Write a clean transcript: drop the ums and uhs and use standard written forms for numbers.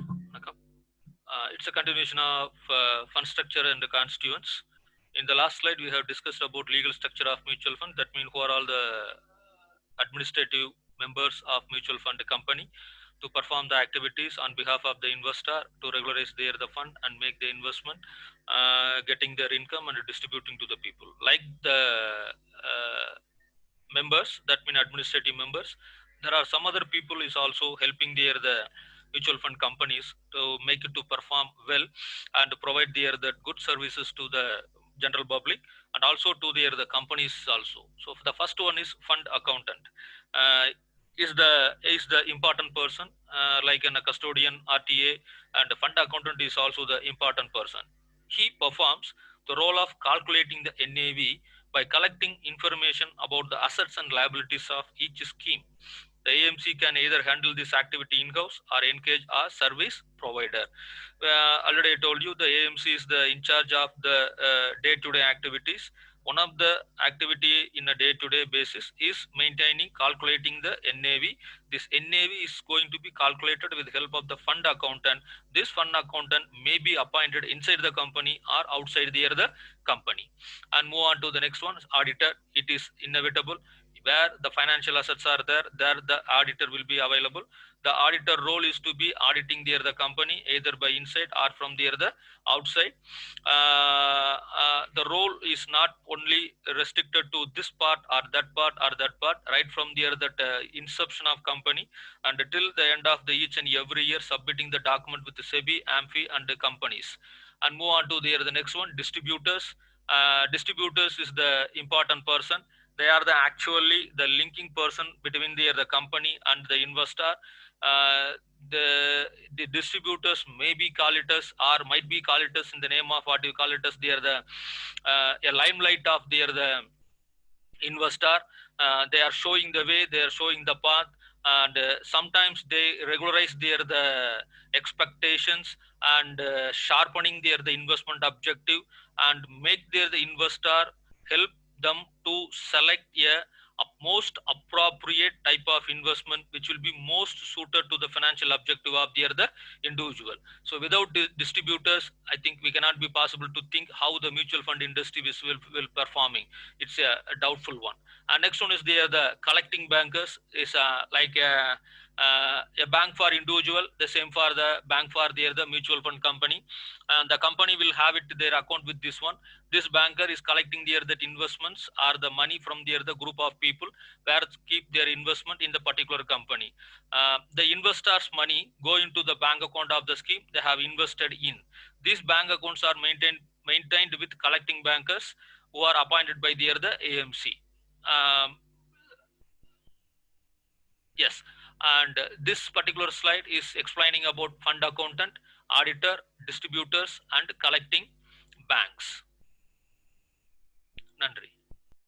வணக்கம். It's a continuation of fund structure and the constituents. In the last slide, we have discussed about legal structure of mutual fund. That means who are all the administrative members of mutual fund company to perform the activities on behalf of the investor to regularize the fund and make the investment, getting their income and distributing to the people. Like the uh, members, that mean administrative members, there are some other people is also helping the mutual fund companies to make it to perform well and provide the good services to the general public and also to the companies also. So the first one is fund accountant. uh, is the important person, like in a custodian, RTA, and the fund accountant is also the important person. He performs the role of calculating the NAV by collecting information about the assets and liabilities of each scheme. The AMC can either handle this activity in-house or engage a service provider. Already I told you the AMC is the in charge of the day-to-day activities. One of the activity in a day-to-day basis is maintaining, calculating the NAV. This NAV is going to be calculated with the help of the fund accountant. This fund accountant may be appointed inside the company or outside the company. And move on to the next one, auditor. It is inevitable where the financial assets are there the auditor will be available. The auditor role is to be auditing the company either by inside or from the outside. The role is not only restricted to this part or that part, right from that inception of company and till the end of the each and every year submitting the document with the SEBI, AMFI and the companies. And move on to the next one, distributors. Distributors is the important person. They are the actually the linking person between the company and the investor. uh, the distributors may be call it as or might be call it as in the name of what you call it as they are the a limelight of the investor. They are showing the way, they are showing the path, and sometimes they regularize the expectations and sharpening the investment objective and make the investor help them to select a most appropriate type of investment which will be most suited to the financial objective of the individual. So without distributors, I think we cannot be possible to think how the mutual fund industry will performing. It's a doubtful one. And next one is the collecting bankers is like a bank for individual, the same for the bank for the mutual fund company, and the company will have it their account with this one. This banker is collecting that investments or the money from the group of people where keep their investment in the particular company. The investors money go into the bank account of the scheme they have invested in. These bank accounts are maintained with collecting bankers who are appointed by the AMC. um, yes. And this particular slide is explaining about fund accountant, auditor, distributors and collecting banks. நன்றி.